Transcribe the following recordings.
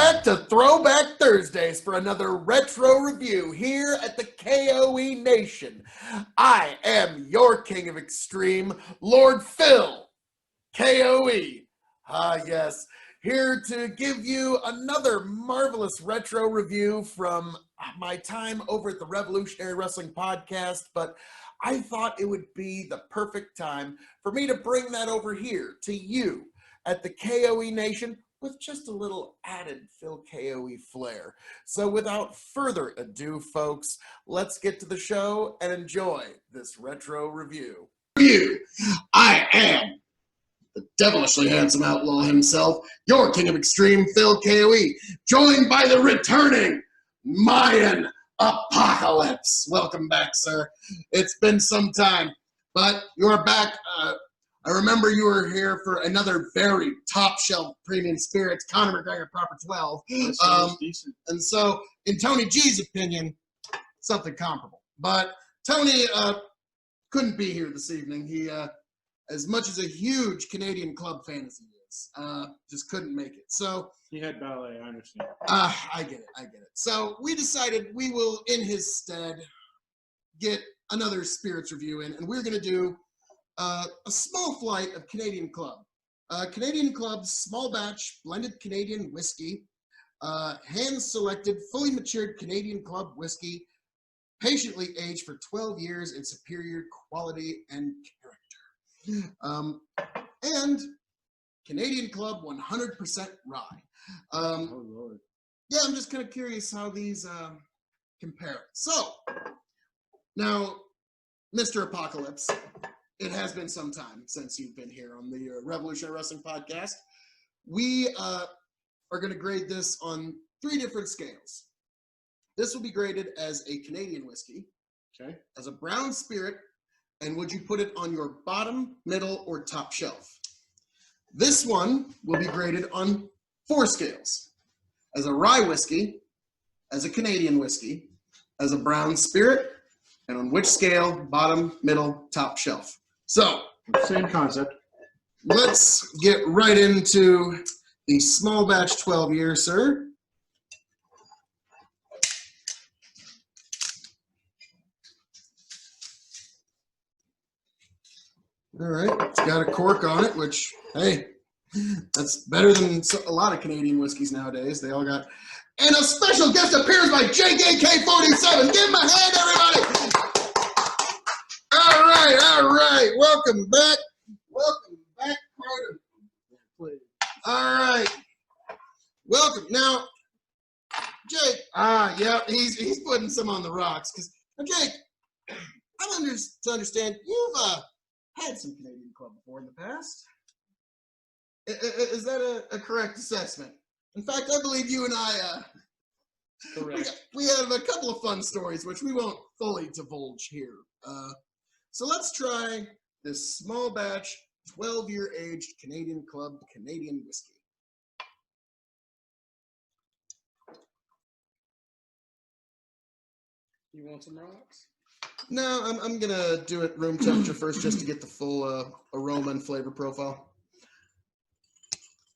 back to Throwback Thursdays for another retro review here at the K.O.E. Nation. I am your King of Extreme, Lord Phil, K.O.E. Yes, here to give you another marvelous retro review from my time over at the Revolutionary Wrestling Podcast, but I thought it would be the perfect time for me to bring that over here to you at the K.O.E. Nation with just a little added Phil K.O.E. flair. So without further ado, folks, let's get to the show and enjoy this retro review. I am the devilishly handsome outlaw himself, your King of Extreme, Phil K.O.E., joined by the returning Mayan Apocalypse. Welcome back, sir. It's been some time, but you're back. I remember you were here for another very top-shelf premium spirits, Conor McGregor Proper 12. And so, in Tony G's opinion, something comparable. But Tony couldn't be here this evening. He, as much as a huge Canadian club fan as he is, just couldn't make it. So he had ballet, I understand. I get it. So we decided we will, in his stead, get another spirits review in, and we're going to do a small flight of Canadian Club. Canadian Club's small batch blended Canadian whiskey, hand-selected, fully matured Canadian Club whiskey, patiently aged for 12 years in superior quality and character. And Canadian Club 100% rye. Oh, Lord. Yeah, I'm just kind of curious how these compare. So, now, Mr. Apocalypse, it has been some time since you've been here on the Revolutionary Wrestling Podcast. We are going to grade this on 3 different scales. This will be graded as a Canadian whiskey, Okay. as a brown spirit, and would you put it on your bottom, middle, or top shelf? This one will be graded on 4 scales. As a rye whiskey, as a Canadian whiskey, as a brown spirit, and on which scale, bottom, middle, top shelf. So, Same concept. let's get right into the small batch 12 year, sir. All right, it's got a cork on it, which, hey, that's better than a lot of Canadian whiskeys nowadays. They all got, and a special guest appearance by JKK47. Give him a hand, everybody. All right. Welcome back, Carter. All right. Welcome. Now, Jake, yeah, he's putting some on the rocks. Because, Jake, I'm to understand, you've had some Canadian Club before in the past. Is that a correct assessment? In fact, I believe you and I, Correct. we have a couple of fun stories, which we won't fully divulge here. So let's try this small batch, 12-year aged Canadian Club Canadian whiskey. You want some rocks? No, I'm going to do it room temperature first just to get the full aroma and flavor profile.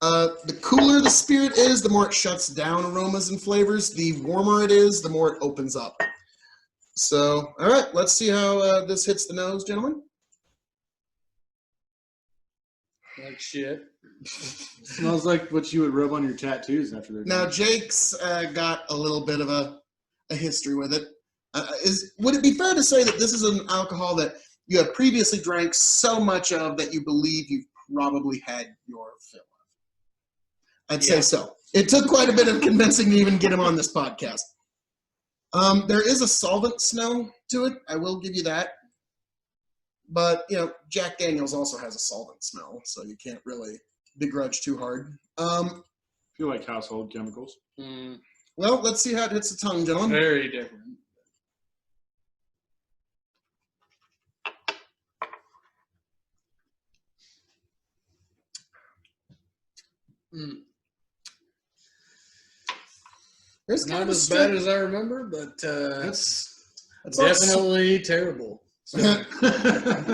The cooler the spirit is, the more it shuts down aromas and flavors. The warmer it is, the more it opens up. So, all right, let's see how this hits the nose, gentlemen. Like shit. Smells like what you would rub on your tattoos after they're Now, done. Jake's got a little bit of a history with it. Would it be fair to say that this is an alcohol that you have previously drank so much of that you believe you've probably had your fill of? I'd say so. It took quite a bit of convincing to even get him on this podcast. There is a solvent smell to it. I will give you that. But, Jack Daniels also has a solvent smell, so you can't really begrudge too hard. I feel like household chemicals. Well, let's see how it hits the tongue, gentlemen. Very different. There's Not as bad as I remember, but that's definitely terrible. So,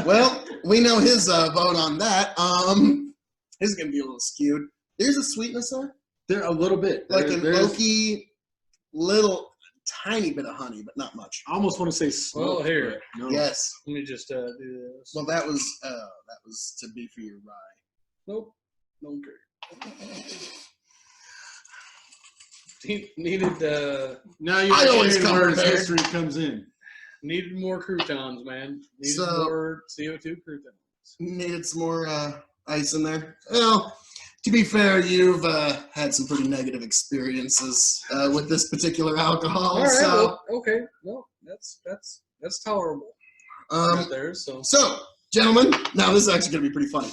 Well, we know his vote on that. This is going to be a little skewed. There's a sweetness there. They're a little bit. Like an There's- oaky, little, tiny bit of honey, but not much. I almost want to say smoked. Well, here. but No. Yes. Let me just do this. Well, that was to be for your rye. Nope. Don't care. Needed Now you're I always saying come where his prepared. history comes in. needed more croutons, man. Needed So- more CO2 croutons. Needed some more ice in there. Well, to be fair, you've had some pretty negative experiences with this particular alcohol. All right. So, Well, okay. Well, that's tolerable. Right there. So so, gentlemen, now this is actually going to be pretty funny.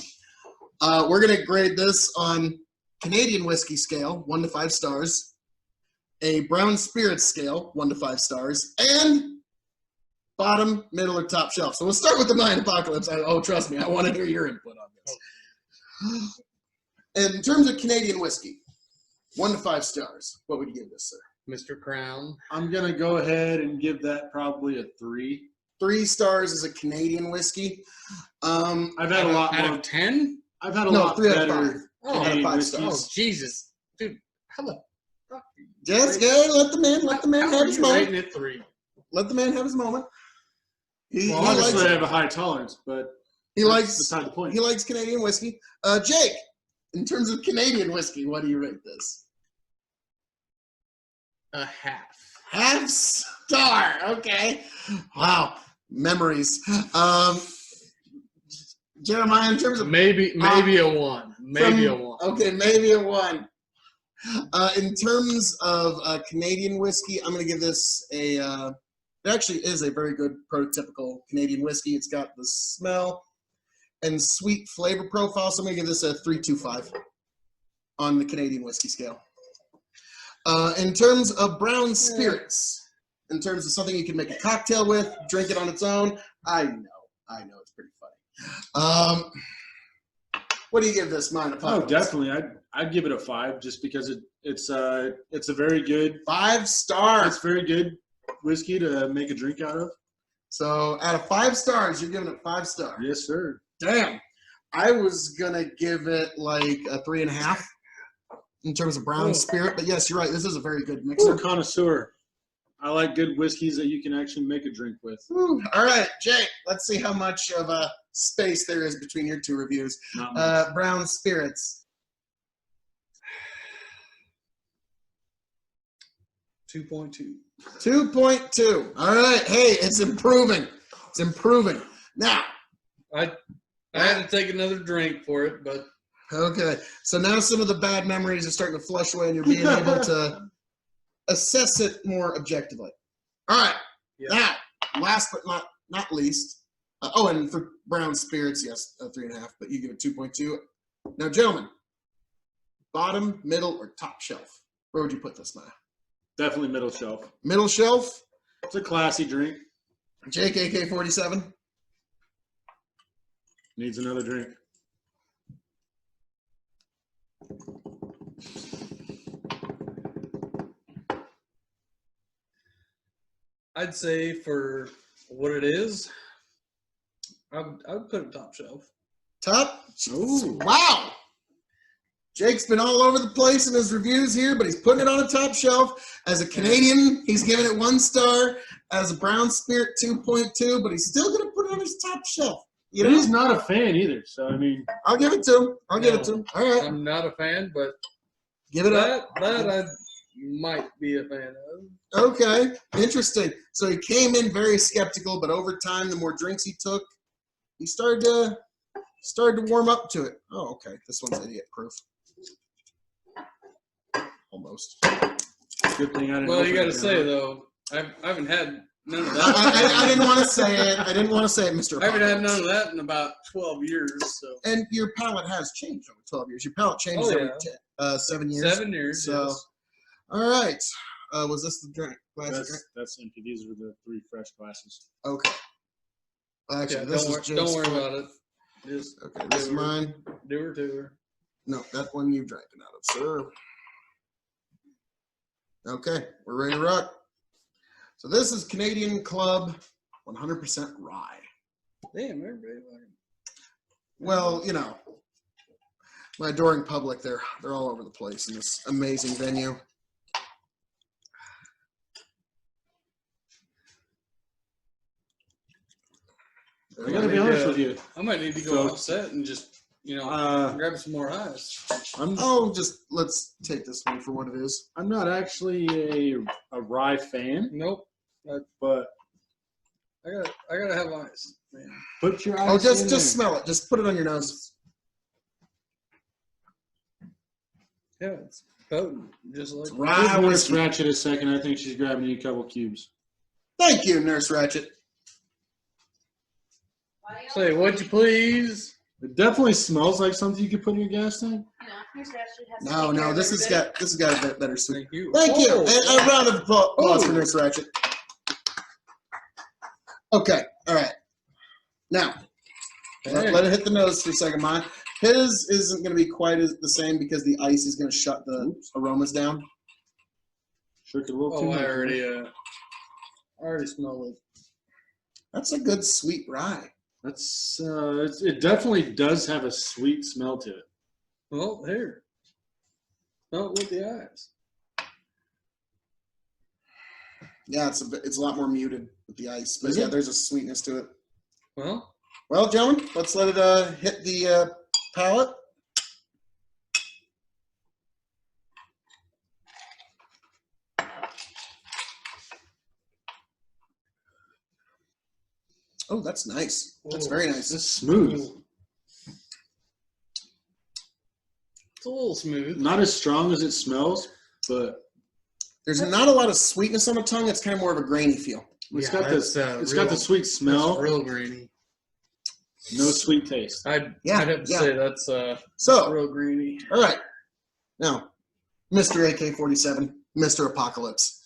We're going to grade this on Canadian whiskey scale, 1 to 5 stars, a brown spirit scale, 1 to 5 stars, and bottom, middle, or top shelf. So we'll start with the Mayan Apocalypse. Trust me, I want to hear your input on this. In terms of Canadian whiskey, 1 to 5 stars, what would you give this, sir? Mr. Crown. I'm gonna go ahead and give that probably a 3. 3 stars is a Canadian whiskey. I've had a lot out more. of 10. I've had a No, lot 3 out of better 5. Oh, Canadian out of 5 whiskeys. stars. Oh Jesus, dude! How the fuck? Just good. Let the man have his you moment. rating it 3? Let the man have his moment. He, Well, he obviously likes I have a high tolerance, but he that's likes beside the point. he likes Canadian whiskey. Jake, in terms of Canadian whiskey, what do you rate this? A half. Half star. Okay. Wow. Memories. Jeremiah, in terms of Maybe a 1. Maybe a 1. Okay, maybe a 1. In terms of Canadian whiskey, I'm going to give this a. It actually is a very good prototypical Canadian whiskey. It's got the smell and sweet flavor profile, so I'm going to give this a 3.25 on the Canadian whiskey scale. In terms of brown spirits, in terms of something you can make a cocktail with, drink it on its own, I know, it's pretty funny. What do you give this, Mayan Oh, Apocalypse? definitely. I'd give it a 5 just because it's a very good 5 stars. it's very good whiskey to make a drink out of. So out of 5 stars, you're giving it 5 stars. Yes, sir. Damn. I was gonna give it like a 3.5 in terms of brown spirit, but yes, you're right. This is a very good I'm mixer. a connoisseur. I like good whiskeys that you can actually make a drink with. Whew. All right, Jake. Let's see how much of a space there is between your 2 reviews. Not much. Brown spirits. 2.2. 2.2. All right. Hey, it's improving. It's improving. Now, I had to take another drink for it, but okay. So now some of the bad memories are starting to flush away and you're being able to assess it more objectively. All right. Yeah. Now, last but not least, and for brown spirits, yes, 3.5, but you give it 2.2. Now, gentlemen, bottom, middle, or top shelf? Where would you put this now? Definitely middle shelf. Middle shelf, It's a classy drink. Jake AK-47. Needs another drink. I'd say for what it is, I would put it top shelf. Top? Ooh. Wow. Jake's been all over the place in his reviews here, but he's putting it on a top shelf. As a Canadian, he's giving it 1 star. As a brown spirit, 2.2, but he's still going to put it on his top shelf. You know? He's not a fan either, so I mean, I'll give it to him. I'll give it to him. All right. I'm not a fan, but Give it up. that I might be a fan of. Okay. Interesting. So he came in very skeptical, but over time, the more drinks he took, he started to warm up to it. Oh, okay. This one's idiot proof. Almost. good thing I didn't. Well, you open got to it say down. though, I haven't had none of I that. didn't want to say it. I didn't want to say it, Mr. I haven't had Apocalypse. none of that in about 12 years. So And your palate has changed over 12 years. Your palate changes Oh, every yeah. 7 years. 7 years. So, yes. all right. Was this the drink? Glass of drink? That's empty. These are the 3 fresh glasses. Okay. Actually, Yeah, this don't, is Jake's don't worry fault. about it. Just Okay, this is mine. do her to her. No, that one you drank it out of, sir. Okay, we're ready to rock. So this is Canadian Club 100% rye. Damn, everybody. Well, you know, My adoring public, they're all over the place in this amazing venue. I gotta be honest with you. I might need to go offset and just, grab some more ice. Let's take this one for what it is. I'm not actually a rye fan. Nope. But I gotta have ice, man. Put your ice. Oh, just smell it. Just put it on your nose. Yeah, it's potent. Just like Rye Nurse whiskey. Ratchet a second. I think she's grabbing you a couple cubes. Thank you, Nurse Ratchet. Say, would you please? It definitely smells like something you could put in your gas tank. No, this has got a bit better sweet. Thank you. Thank you. Oh. And a round of applause for Nurse Ratchet. Okay, all right. Now, let it hit the nose for a second, Mine. His isn't going to be quite the same because the ice is going to shut the aromas down. Shook it a little too Oh, much. I already smell it. That's a good sweet rye. That's it definitely does have a sweet smell to it. Well, here. Smell it with the eyes. Yeah, it's a lot more muted with the ice, but there's a sweetness to it. Well, gentlemen, let's let it hit the palate. Oh, that's nice. That's very nice. It's smooth. It's a little smooth. Not as strong as it smells, but there's not a lot of sweetness on the tongue. It's kind of more of a grainy feel. It's got the sweet smell. It's real grainy. No sweet taste. I'd have to say that's real greeny. All right. Now, Mr. AK-47, Mr. Apocalypse,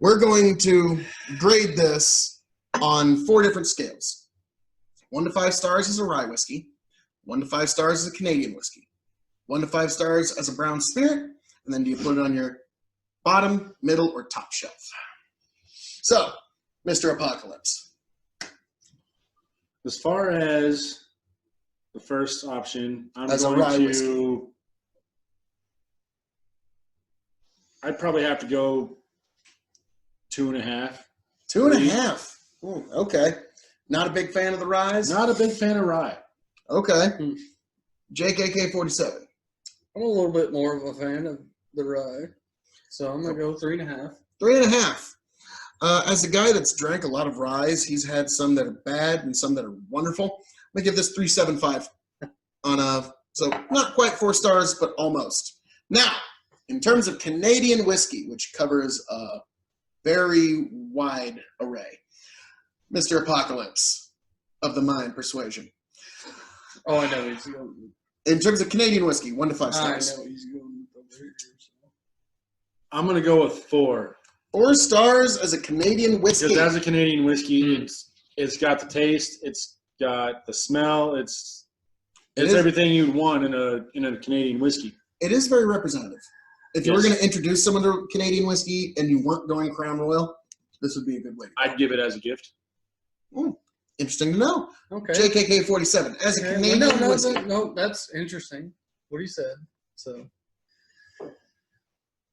we're going to grade this on 4 different scales. 1 to 5 stars as a rye whiskey, 1 to 5 stars as a Canadian whiskey, 1 to 5 stars as a brown spirit, and then do you put it on your bottom, middle, or top shelf? So, Mr. Apocalypse. As far as the first option, As a rye whiskey. I'd probably have to go 2.5. 2.5. Ooh, okay. Not a big fan of the ryes? Not a big fan of rye. Okay. Jake AK-47. I'm a little bit more of a fan of the rye, so I'm going to go 3.5. 3.5. As a guy that's drank a lot of ryes, he's had some that are bad and some that are wonderful. I'm going to give this 3.75 so not quite 4 stars, but almost. Now, in terms of Canadian whiskey, which covers a very wide array, Mr. Apocalypse of the Mind Persuasion. Oh, I know he's going. In terms of Canadian whiskey, 1 to 5 stars. I know he's going over here. So. I'm going to go with 4. 4 stars as a Canadian whiskey. Because as a Canadian whiskey, it's got the taste, it's got the smell, it's everything you'd want in a Canadian whiskey. It is very representative. If you were going to introduce someone to Canadian whiskey and you weren't going Crown Royal, this would be a good way to go. I'd give it as a gift. Interesting to know. Okay. JKK-47 as a Canadian whiskey. No, that's interesting what he said. So,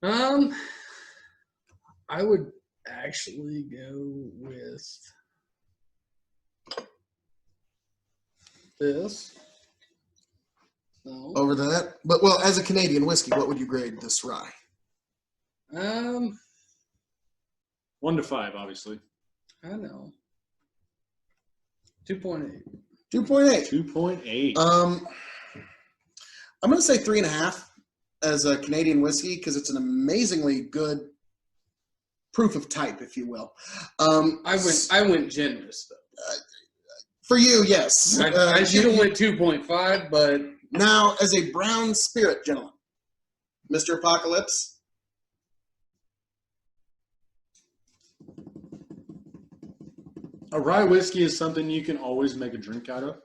I would actually go with this. No. Over that. But, as a Canadian whiskey, what would you grade this rye? 1 to 5, obviously. I know. 2.8. 2.8. 2.8. I'm going to say 3.5 as a Canadian whiskey because it's an amazingly good proof of type, if you will. I went generous though. For you, yes. I should have went 2.5, but now as a brown spirit, gentlemen, Mr. Apocalypse. A rye whiskey is something you can always make a drink out of.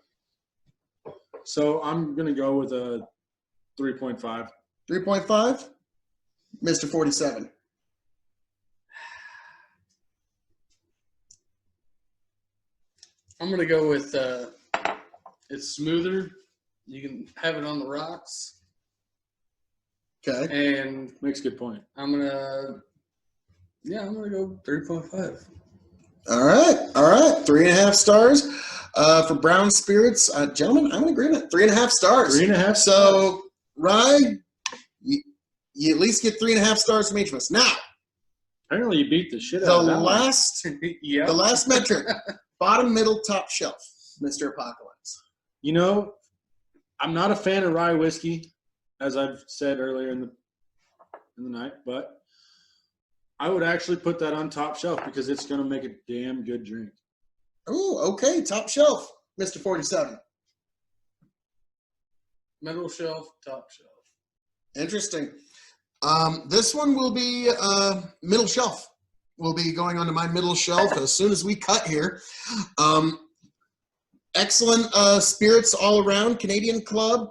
So I'm going to go with a 3.5. 3.5? Mr. 47. I'm going to go with it's smoother. You can have it on the rocks. Okay. And Makes a good point. I'm gonna go 3.5. All right. 3.5 stars for brown spirits. Gentlemen, I'm in agreement. 3.5 stars. 3.5 stars. So, Rye, you at least get 3.5 stars from each of us. Now, Apparently, you beat the shit the out of that one. Yeah. the last metric, bottom, middle, top shelf, Mr. Apocalypse. You know, I'm not a fan of rye whiskey, as I've said earlier in the night, but I would actually put that on top shelf because it's going to make a damn good drink. Oh, okay. Top shelf, Mr. 47. Middle shelf, top shelf. Interesting. This one will be middle shelf. Will be going onto my middle shelf as soon as we cut here. Excellent spirits all around. Canadian Club.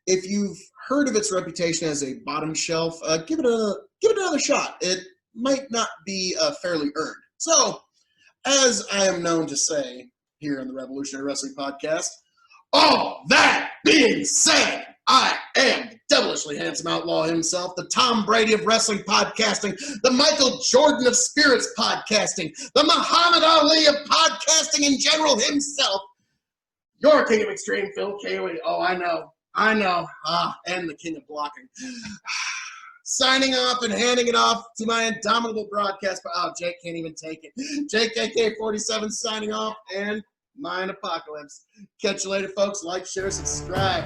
If you've heard of its reputation as a bottom shelf, give it another shot. It might not be fairly earned. So, as I am known to say here on the Revolutionary Wrestling Podcast, all that being said, I am the devilishly handsome outlaw himself, the Tom Brady of wrestling podcasting, the Michael Jordan of spirits podcasting, the Muhammad Ali of podcasting in general himself, your king of extreme, Phil K.O.E. Oh, I know. And the king of blocking. Signing off and handing it off to my indomitable broadcast. Oh, Jake can't even take it. Jake AK-47 signing off, and mine Apocalypse. Catch you later, folks. Like, share, subscribe.